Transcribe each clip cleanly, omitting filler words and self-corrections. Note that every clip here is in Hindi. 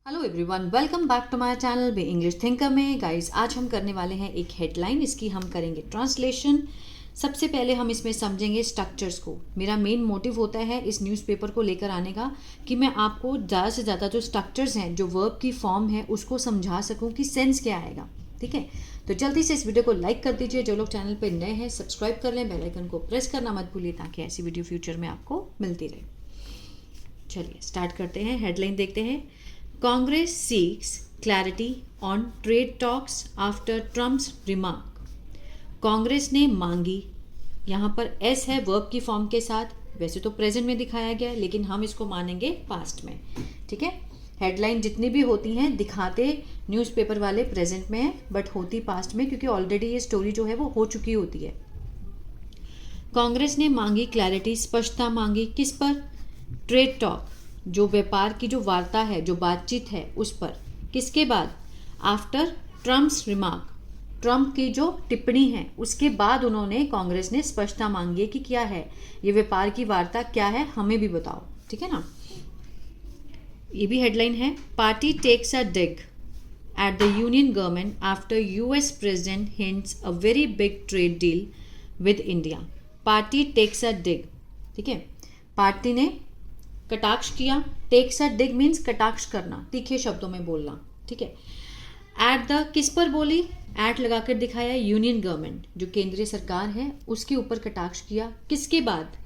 Hello everyone, welcome back to my channel B English thinker में। गाइस, आज हम करने वाले हैं एक हेडलाइन, इसकी हम करेंगे ट्रांसलेशन। सबसे पहले हम इसमें समझेंगे स्ट्रक्चर्स को। मेरा मेन मोटिव होता है इस न्यूज़पेपर को लेकर आने का कि मैं आपको ज़्यादा से ज़्यादा जो स्ट्रक्चर्स हैं, जो वर्ब की फॉर्म है, उसको समझा सकूँ कि सेंस क्या आएगा। ठीक है, तो जल्दी से इस वीडियो को लाइक कर दीजिए। जो लोग चैनल पर नए हैं सब्सक्राइब कर लें, बेल आइकन को प्रेस करना मत भूलिए ताकि ऐसी वीडियो फ्यूचर में आपको मिलती रहे। चलिए स्टार्ट करते हैं, हेडलाइन देखते हैं। Congress seeks clarity on trade talks after Trump's remark. Congress ने मांगी, यहाँ पर एस है वर्ब की फॉर्म के साथ। वैसे तो प्रेजेंट में दिखाया गया है लेकिन हम इसको मानेंगे पास्ट में। ठीक है, हेडलाइन जितनी भी होती हैं दिखाते न्यूज़पेपर वाले प्रेजेंट में है बट होती पास्ट में, क्योंकि ऑलरेडी ये स्टोरी जो है वो हो चुकी होती है। कांग्रेस ने मांगी क्लैरिटी, स्पष्टता मांगी किस पर? ट्रेड टॉक, जो व्यापार की जो वार्ता है, जो बातचीत है उस पर। किसके बाद? आफ्टर ट्रम्प्स रिमार्क, ट्रम्प की जो टिप्पणी है उसके बाद उन्होंने, कांग्रेस ने स्पष्टता मांगी है कि क्या है ये व्यापार की वार्ता, क्या है हमें भी बताओ। ठीक है ना, ये भी हेडलाइन है। Party takes a dig at the union government after US president hints a very big trade deal with India. Party takes a dig, ठीक है, पार्टी ने कटाक्ष किया। टेक्स अ डिग मीन्स कटाक्ष करना, तीखे शब्दों में बोलना। ठीक है, एट द किस पर बोली? एट लगाकर दिखाया, यूनियन गवर्नमेंट जो केंद्रीय सरकार है उसके ऊपर कटाक्ष किया। किसके बाद?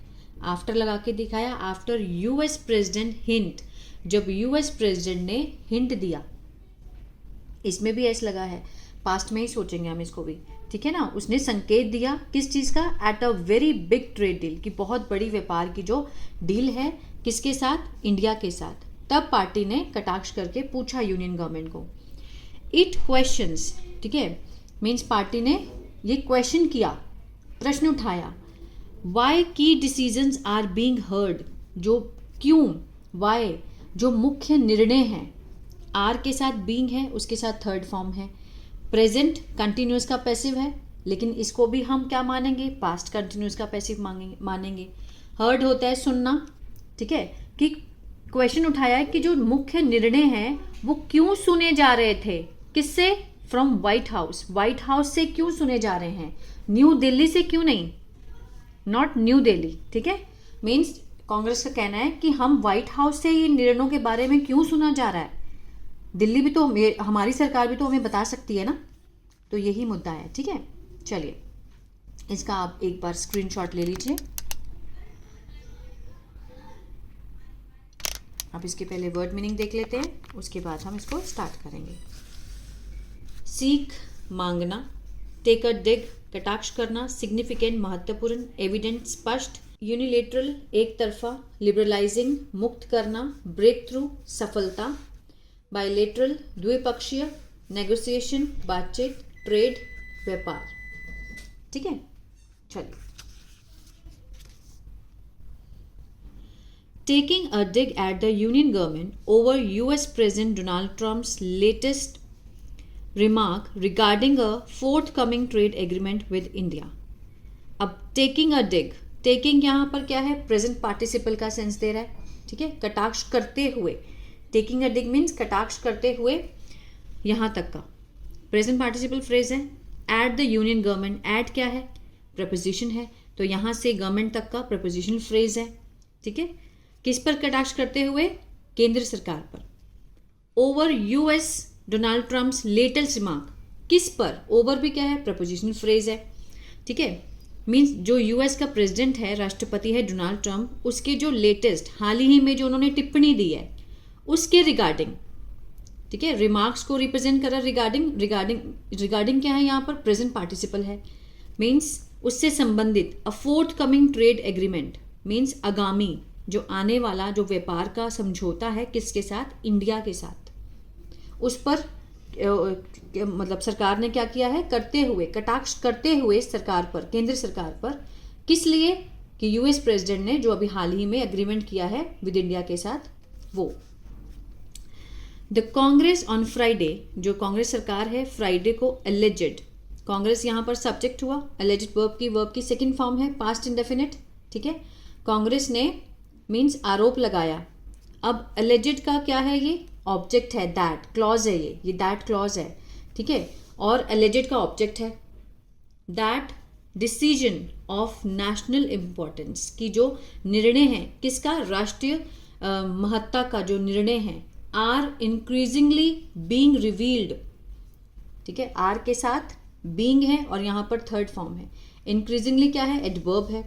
आफ्टर लगा के दिखाया, आफ्टर यूएस प्रेसिडेंट हिंट, जब यूएस प्रेसिडेंट ने हिंट दिया। इसमें भी एस लगा है, पास्ट में ही सोचेंगे हम इसको भी। ठीक है ना, उसने संकेत दिया किस चीज़ का? At a very big trade deal, की बहुत बड़ी व्यापार की जो डील है किसके साथ? इंडिया के साथ। तब पार्टी ने कटाक्ष करके पूछा यूनियन गवर्नमेंट को। इट क्वेश्चंस, ठीक है, मीन्स पार्टी ने ये क्वेश्चन किया, प्रश्न उठाया। वाई की डिसीजंस आर बीइंग हर्ड, जो क्यों, वाई जो मुख्य निर्णय हैं, आर के साथ बीइंग है, उसके साथ थर्ड फॉर्म है। प्रेजेंट कंटिन्यूस का पैसिव है लेकिन इसको भी हम क्या मानेंगे? पास्ट कंटिन्यूस का पैसिव मानेंगे। हर्ड होता है सुनना। ठीक है, कि क्वेश्चन उठाया है कि जो मुख्य निर्णय है वो क्यों सुने जा रहे थे, किससे? From white house, white house से क्यों सुने जा रहे हैं, न्यू दिल्ली से क्यों नहीं, नॉट न्यू दिल्ली। ठीक है, मीन्स कांग्रेस का कहना है कि हम व्हाइट हाउस से ये निर्णयों के बारे में क्यों सुना जा रहा है, दिल्ली भी तो, हमारी सरकार भी तो हमें बता सकती है ना। तो यही मुद्दा है। ठीक है, चलिए इसका आप एक बार स्क्रीनशॉट ले लीजिए। अब इसके पहले वर्ड मीनिंग देख लेते हैं, उसके बाद हम इसको स्टार्ट करेंगे। सीख मांगना, टेक अ डिग कटाक्ष करना, सिग्निफिकेंट महत्वपूर्ण, एविडेंट स्पष्ट, यूनिलेटरल एक तरफा, लिबरलाइजिंग मुक्त करना, ब्रेक थ्रू सफलता, बायलेटरल द्विपक्षीय, नेगोशिएशन बातचीत, ट्रेड व्यापार। ठीक है, चलिए। Taking a dig at the Union government over US President Donald Trump's latest remark regarding a forthcoming trade agreement with India. अब taking a dig, taking यहाँ पर क्या है? प्रेजेंट पार्टिसिपल का सेंस दे रहा है। ठीक है, कटाक्ष करते हुए, taking a dig मीन्स कटाक्ष करते हुए, यहाँ तक का प्रेजेंट पार्टिसिपल फ्रेज है। At the union government, at क्या है? प्रपोजिशन है, तो यहाँ से गवर्नमेंट तक का प्रपोजिशनल फ्रेज है। ठीक है, किस पर कटाक्ष करते हुए? केंद्र सरकार पर। Over US Donald Trump's latest remark, किस पर? ओवर भी क्या है? प्रपोजिशनल फ्रेज है। ठीक है, मीन्स जो यूएस का प्रेसिडेंट है, राष्ट्रपति है डोनाल्ड ट्रम्प, उसके जो लेटेस्ट हाल ही में जो उन्होंने टिप्पणी दी है उसके रिगार्डिंग। ठीक है, रिमार्क्स को रिप्रेजेंट कर रहा, रिगार्डिंग क्या है यहाँ पर? प्रेजेंट पार्टिसिपल है, मीन्स उससे संबंधित। अ fourth coming trade agreement means आगामी, जो आने वाला जो व्यापार का समझौता है, किसके साथ? इंडिया के साथ। उस पर मतलब सरकार ने क्या किया है? करते हुए, कटाक्ष करते हुए सरकार पर, केंद्र सरकार पर। किस लिए? कि यूएस प्रेसिडेंट ने जो अभी हाल ही में एग्रीमेंट किया है विद इंडिया के साथ, वो। द कांग्रेस ऑन फ्राइडे, जो कांग्रेस सरकार है फ्राइडे को एलिजेड, कांग्रेस यहाँ पर सब्जेक्ट हुआ, एलिजेड वर्ब की सेकेंड फॉर्म है, पास्ट इंडेफिनिट। ठीक है, कांग्रेस ने मीन्स आरोप लगाया। अब एलिजेड का क्या है? ये ऑब्जेक्ट है दैट, क्लॉज है ये दैट क्लॉज है, ठीक है, और एलिजेड का ऑब्जेक्ट है that decision of national importance, की जो निर्णय है किसका, राष्ट्रीय महत्ता का जो निर्णय है, आर इंक्रीजिंगली बीइंग रिवील्ड, ठीक है, आर के साथ बीइंग है और यहाँ पर थर्ड फॉर्म है, इंक्रीजिंगली क्या है, एडवर्ब है,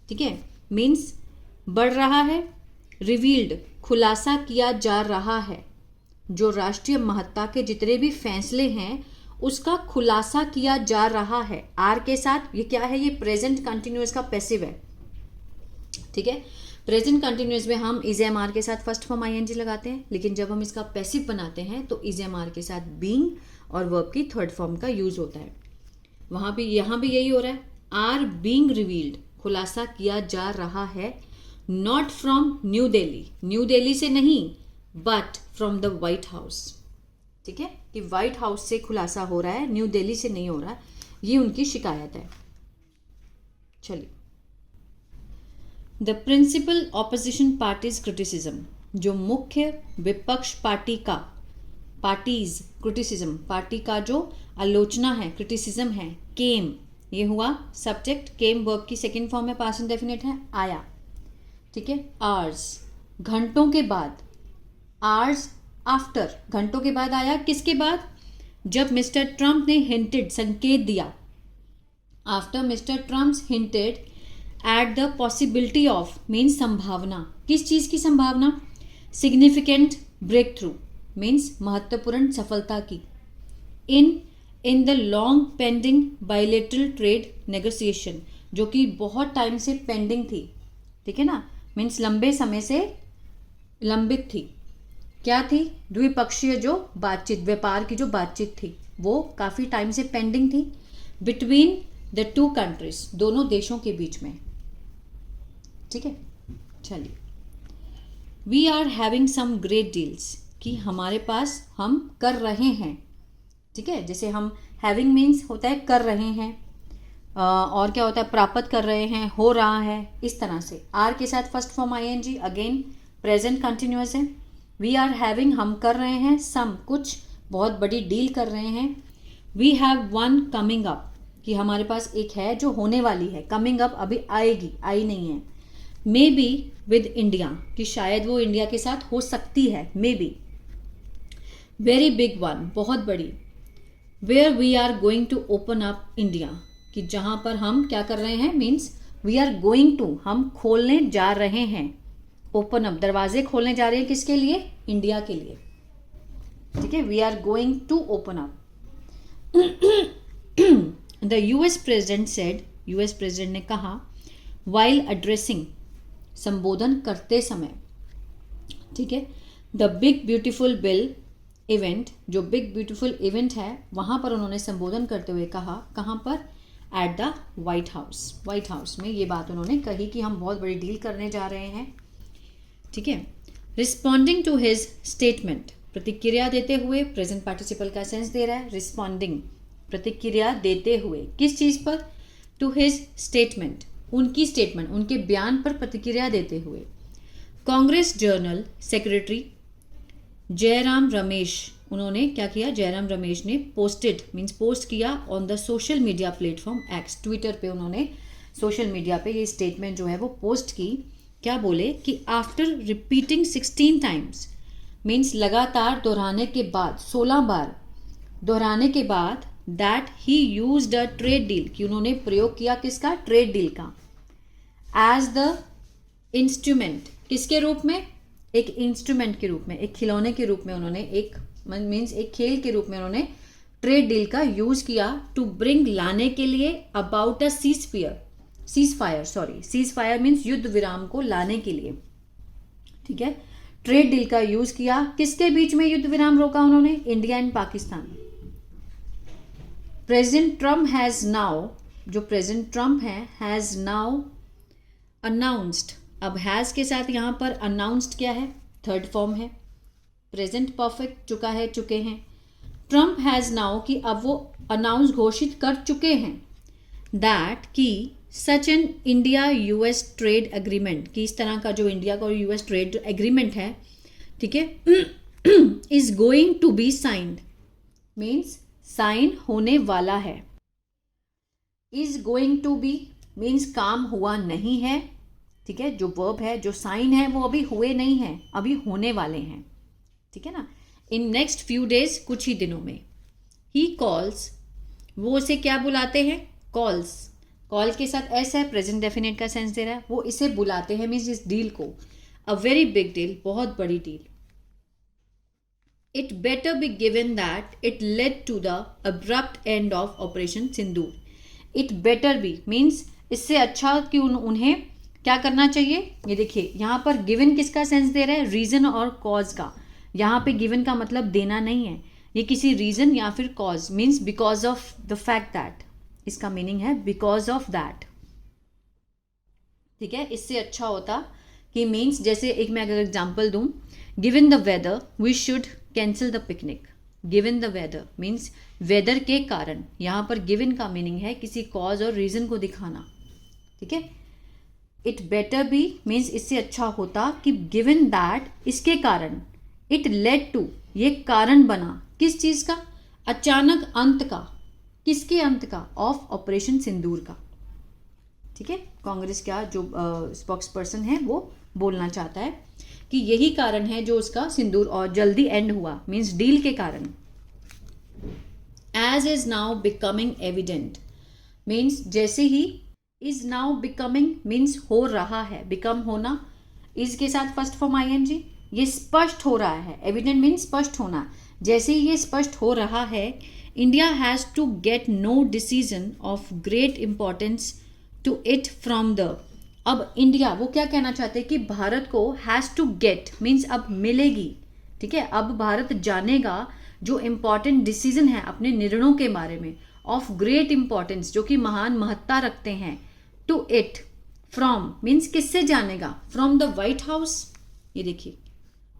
ठीक है, मीन्स बढ़ रहा है, रिवील्ड खुलासा किया जा रहा है, जो राष्ट्रीय महत्ता के जितने भी फैसले हैं उसका खुलासा किया जा रहा है, आर के साथ। ये क्या है, ये प्रेजेंट कंटिन्यूअस का पैसिव है, ठीक है, प्रेजेंट कंटिन्यूअस में हम इज एम आर के साथ फर्स्ट फॉर्म आईएनजी लगाते हैं, लेकिन जब हम इसका पैसिव बनाते हैं तो इज एम आर के साथ बीइंग और वर्ब की थर्ड फॉर्म का यूज होता है। वहां भी यहाँ भी यही हो रहा है, आर बीइंग रिवील्ड खुलासा किया जा रहा है, not from new Delhi, new Delhi से नहीं, but from the White house, ठीक है, कि व्हाइट हाउस से खुलासा हो रहा है, न्यू दिल्ली से नहीं हो रहा, ये उनकी शिकायत है। चलिए, the principal opposition parties criticism, जो मुख्य विपक्ष पार्टी का, पार्टीज क्रिटिसिज्म, पार्टी का जो आलोचना है, क्रिटिसिज्म है, केम, ये हुआ सब्जेक्ट, केम वर्ब की सेकेंड फॉर्म में पास्ट इंडेफिनिट है, आया, ठीक है, आवर्स घंटों के बाद, आवर्स आफ्टर घंटों के बाद आया, किसके बाद, जब मिस्टर ट्रंप ने हिंटेड संकेत दिया, after mister Trump hinted at the possibility of means संभावना, किस चीज की संभावना, सिग्निफिकेंट ब्रेक थ्रू मीन्स महत्वपूर्ण सफलता की, in the long pending bilateral trade negotiation, जो कि बहुत टाइम से पेंडिंग थी, ठीक है ना, मीन्स लंबे समय से लंबित थी, क्या थी, द्विपक्षीय जो बातचीत, व्यापार की जो बातचीत थी वो काफी टाइम से पेंडिंग थी, बिटवीन द टू कंट्रीज, दोनों देशों के बीच में, ठीक है। चलिए, we are having some great deals, कि हमारे पास हम कर रहे हैं, ठीक है, जैसे हम हैविंग मीन्स होता है कर रहे हैं, और क्या होता है, प्राप्त कर रहे हैं, हो रहा है, इस तरह से। आर के साथ first form ING, again present continuous है। वी आर हैविंग हम कर रहे हैं, सम कुछ बहुत बड़ी डील कर रहे हैं, we have one coming up, कि हमारे पास एक है जो होने वाली है, कमिंग अप अभी आएगी, आई नहीं है, मे बी विद इंडिया, कि शायद वो इंडिया के साथ हो सकती है, maybe, very big one बहुत बड़ी, where we are going to open up India, कि जहां पर हम क्या कर रहे हैं, means we are going to, हम खोलने जा रहे हैं, ओपन अप दरवाजे खोलने जा रहे हैं, किसके लिए, इंडिया के लिए, ठीक है, we are going to open up. The US president said, US president ने कहा, वाइल एड्रेसिंग संबोधन करते समय, ठीक है, the big beautiful bill event, जो बिग ब्यूटीफुल इवेंट है वहां पर उन्होंने संबोधन करते हुए कहा, कहां पर, at the White house, white house में ये बात उन्होंने कही कि हम बहुत बड़ी डील करने जा रहे हैं, ठीक है। रिस्पॉन्डिंग टू हिज स्टेटमेंट, प्रतिक्रिया देते हुए, प्रेजेंट पार्टिसिपल का सेंस दे रहा है, रिस्पॉन्डिंग प्रतिक्रिया देते हुए, किस चीज पर, टू हिज स्टेटमेंट, उनकी स्टेटमेंट, उनके बयान पर प्रतिक्रिया देते हुए। कांग्रेस जर्नल सेक्रेटरी जयराम रमेश, उन्होंने क्या किया, जयराम रमेश ने पोस्टेड मीन्स पोस्ट किया on the social media platform x, Twitter पे उन्होंने सोशल मीडिया पे ये स्टेटमेंट जो है वो पोस्ट की, क्या बोले कि आफ्टर रिपीटिंग 16 टाइम्स मीन्स लगातार दोहराने के बाद, 16 बार दोहराने के बाद, that he used a trade deal, कि उन्होंने प्रयोग किया किसका, ट्रेड डील का, एज द इंस्ट्रूमेंट, किसके रूप में, एक इंस्ट्रूमेंट के रूप में, एक खिलौने के रूप में, उन्होंने एक मीन्स एक खेल के रूप में उन्होंने ट्रेड डील का यूज किया, टू ब्रिंग लाने के लिए, about a cease fire means युद्ध विराम को लाने के लिए, ठीक है, ट्रेड डील का यूज किया, किसके बीच में युद्ध विराम रोका उन्होंने, India and Pakistan. President Trump has now, जो प्रेसिडेंट ट्रम्प है, हैज नाउ अनाउंस्ड, अब हैज के साथ यहां पर अनाउंस्ड क्या है, थर्ड फॉर्म है, प्रेजेंट परफेक्ट चुका है, चुके हैं, ट्रम्प हैज नाउ, कि अब वो अनाउंस घोषित कर चुके हैं, दैट कि such an India US trade agreement, कि इस तरह का जो इंडिया का और यूएस ट्रेड एग्रीमेंट है, ठीक है, is going to be signed means sign होने वाला है। Is going to be means काम हुआ नहीं है, ठीक है। जो वर्ब है, जो साइन है, वो अभी हुए नहीं है, अभी होने वाले हैं, ठीक है ना। इन नेक्स्ट फ्यू डेज, कुछ ही दिनों में। ही कॉल्स, वो उसे क्या बुलाते हैं? कॉल्स। कॉल के साथ एस है, प्रेजेंट डेफिनेट का सेंस दे रहा है। वो इसे बुलाते हैं मीन्स इस डील को, अ वेरी बिग डील, बहुत बड़ी deal. It better be given that it led to the abrupt end of operation Sindoor. It better be means इससे अच्छा कि उन्हें क्या करना चाहिए। ये देखिए यहाँ पर गिवन किसका सेंस दे रहा है? रीजन और कॉज का। यहाँ पे गिवन का मतलब देना नहीं है, ये किसी रीजन या फिर cause means because of the fact that, इसका मीनिंग है बिकॉज ऑफ दैट, ठीक है। इससे अच्छा होता कि मीन्स जैसे एक मैं अगर एग्जाम्पल दूं, given the weather we should cancel the picnic. Given the weather means weather के कारण। यहाँ पर गिवन का मीनिंग है किसी कॉज और रीजन को दिखाना, ठीक है। इट बेटर बी मीन्स इससे अच्छा होता कि गिवन दैट, इसके कारण। इट लेड टू, ये कारण बना किस चीज का? अचानक अंत का। किसके अंत का? ऑफ ऑपरेशन सिंदूर का, ठीक है। कांग्रेस का जो स्पोक्स पर्सन है वो बोलना चाहता है कि यही कारण है जो उसका सिंदूर और जल्दी एंड हुआ, मीन्स डील के कारण। As is now becoming evident means जैसे ही, इज नाउ बिकमिंग मीन्स हो रहा है, बिकम होना, इज के साथ फर्स्ट फॉर्म आईएनजी, ये स्पष्ट हो रहा है। एविडेंट मीन्स स्पष्ट होना, जैसे ही ये स्पष्ट हो रहा है। India has to get know decision of great importance to it from the. अब इंडिया, वो क्या कहना चाहते हैं कि भारत को हैज टू गेट मीन्स अब मिलेगी, ठीक है। अब भारत जानेगा जो इंपॉर्टेंट डिसीजन है अपने निर्णयों के बारे में, ऑफ ग्रेट इंपॉर्टेंस जो कि महान महत्ता रखते हैं, टू इट फ्रॉम मीन्स किससे जानेगा? From the White house. ये देखिए,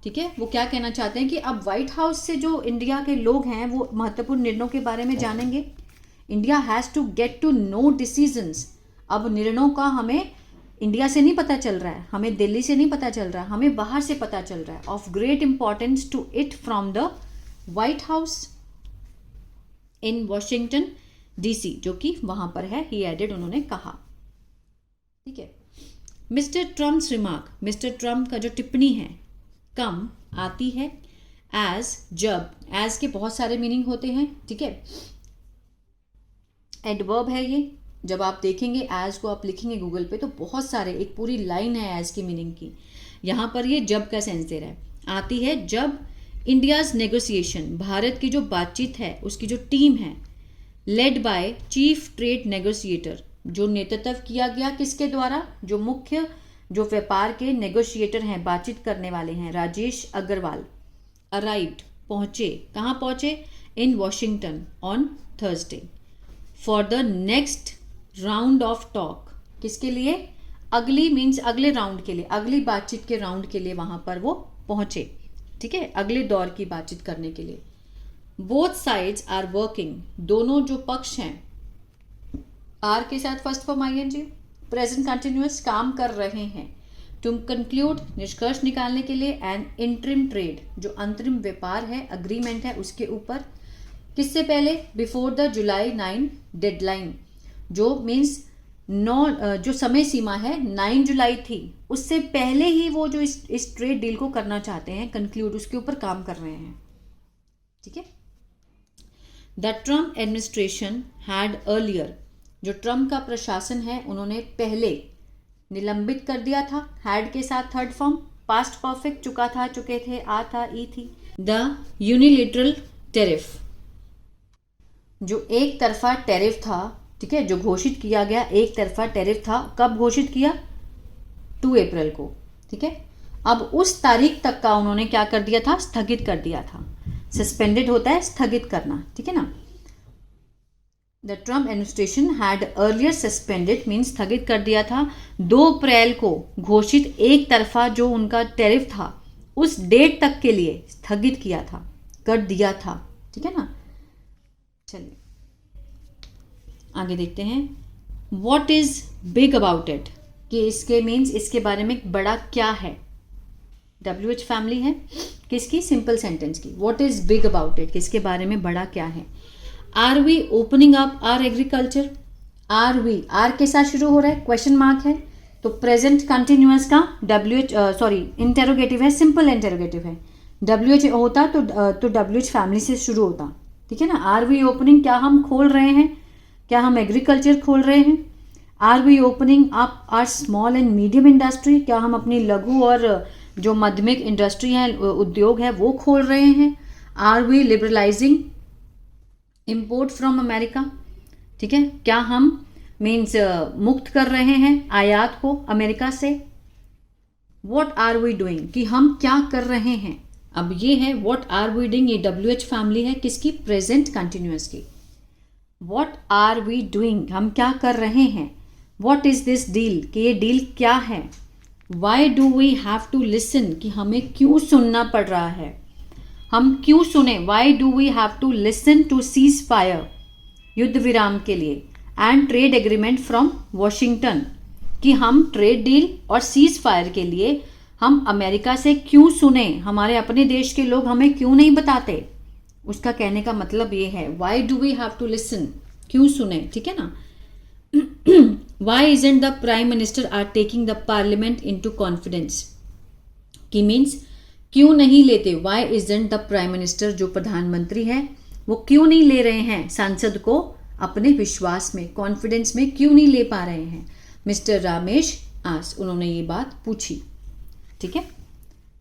ठीक है। वो क्या कहना चाहते हैं कि अब व्हाइट हाउस से जो इंडिया के लोग हैं वो महत्वपूर्ण निर्णयों के बारे में जानेंगे। India has to get to know decisions. अब निर्णयों का हमें इंडिया से नहीं पता चल रहा है, हमें दिल्ली से नहीं पता चल रहा है, हमें बाहर से पता चल रहा है। Of great importance to it from the White House in Washington DC, जो कि वहां पर है, ही एडेड, उन्होंने कहा, ठीक है। Mister Trump's remark, mister Trump का जो टिप्पणी है, कम आती है, एज जब, एज के बहुत सारे मीनिंग होते हैं, ठीक है। एडवर्ब है ये, जब आप देखेंगे एज को, आप लिखेंगे गूगल पे तो बहुत सारे, एक पूरी लाइन है एज की मीनिंग की। यहाँ पर ये जब का सेंस दे रहा है। आती है जब इंडियाज नेगोशिएशन, भारत की जो बातचीत है उसकी जो टीम है, led by chief trade negotiator, जो नेतृत्व किया गया किसके द्वारा? जो मुख्य, जो व्यापार के नेगोशिएटर हैं, बातचीत करने वाले हैं, राजेश अग्रवाल, अराइव्ड, पहुंचे, कहाँ पहुंचे? इन Washington on Thursday for the next round of talk. किसके लिए? अगली मीन्स अगले राउंड के लिए, अगली बातचीत के राउंड के लिए वहां पर वो पहुंचे, ठीक है, अगले दौर की बातचीत करने के लिए। बोथ साइड्स आर वर्किंग, दोनों जो पक्ष हैं, आर के साथ first form ING, present continuous, काम कर रहे हैं, टू कंक्लूड, निष्कर्ष निकालने के लिए, एन इंटरिम ट्रेड, जो अंतरिम व्यापार है, अग्रीमेंट है, उसके ऊपर। किससे पहले? बिफोर द जुलाई 9 डेडलाइन, जो मीन्स 9, जो समय सीमा है 9 जुलाई थी, उससे पहले ही वो जो इस ट्रेड डील को करना चाहते हैं, कंक्लूड, उसके ऊपर काम कर रहे हैं, ठीक है। The Trump administration had earlier, जो ट्रम्प का प्रशासन है उन्होंने पहले निलंबित कर दिया था, हैड के साथ थर्ड फॉर्म, पास्ट परफेक्ट, चुका था, चुके थे, आ था, ई थी। द यूनिलेटरल टेरिफ, जो एक तरफा टेरिफ था, ठीक है, जो घोषित किया गया एक तरफा टेरिफ था, कब घोषित किया? 2 अप्रैल को, ठीक है। अब उस तारीख तक का उन्होंने क्या कर दिया था? स्थगित कर दिया था। सस्पेंडेड होता है स्थगित करना, ठीक है ना। The Trump administration had earlier suspended means स्थगित कर दिया था 2 अप्रैल को घोषित एक तरफा जो उनका टेरिफ था, उस डेट तक के लिए स्थगित किया था, कर दिया था, ठीक है ना। चलिए आगे देखते हैं। What is big about it, कि इसके मीन्स इसके बारे में बड़ा क्या है, WH फैमिली है किसकी, सिंपल सेंटेंस की। What is big about it, किसके बारे में बड़ा क्या है। Are we opening up our agriculture, are we, are के साथ शुरू हो रहा है, क्वेश्चन मार्क है, तो प्रेजेंट कंटिन्यूअस का इंटेरोगेटिव है, सिंपल इंटेरोगेटिव है। WH होता तो WH फैमिली से शुरू होता, ठीक है ना। आर वी ओपनिंग, क्या हम खोल रहे हैं, क्या हम एग्रीकल्चर खोल रहे हैं। Are we opening up our small and medium industry, क्या हम अपनी लघु और जो मध्यमिक इंडस्ट्री है, उद्योग है, वो खोल रहे हैं। Are we liberalising import from America, ठीक है, क्या हम मीन्स मुक्त कर रहे हैं आयात को अमेरिका से। व्हाट आर वी डूइंग, कि हम क्या कर रहे हैं। अब ये है व्हाट आर वी डूइंग, ये WH फैमिली है किसकी, प्रेजेंट कंटिन्यूअस की। व्हाट आर वी डूइंग, हम क्या कर रहे हैं। व्हाट इज दिस डील, कि ये डील क्या है। Why do we have to listen, कि हमें क्यों सुनना पड़ रहा है, हम क्यों सुने। Why do we have to listen to ceasefire, युद्ध विराम के लिए, and trade agreement from Washington, कि हम ट्रेड डील और सीज फायर के लिए हम अमेरिका से क्यों सुने, हमारे अपने देश के लोग हमें क्यों नहीं बताते। उसका कहने का मतलब ये है, why do we have to listen, क्यों सुने, ठीक है ना। Why isn't the prime minister are taking the parliament into confidence, की मीन्स क्यों नहीं लेते। Why isn't the prime minister, जो प्रधानमंत्री है वो क्यों नहीं ले रहे हैं सांसद को अपने विश्वास में, कॉन्फिडेंस में क्यों नहीं ले पा रहे हैं। मिस्टर रामेश आस, उन्होंने ये बात पूछी, ठीक है।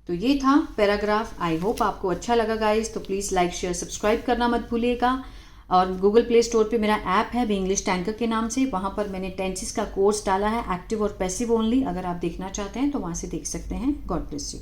तो ये था पैराग्राफ। आई होप आपको अच्छा लगा गाइस, तो प्लीज़ लाइक शेयर सब्सक्राइब करना मत भूलिएगा। और गूगल प्ले स्टोर पे मेरा ऐप है बी इंग्लिश टैंकर के नाम से, वहाँ पर मैंने टेंसेस का कोर्स डाला है, एक्टिव और पैसिव ओनली। अगर आप देखना चाहते हैं तो वहाँ से देख सकते हैं। God bless you.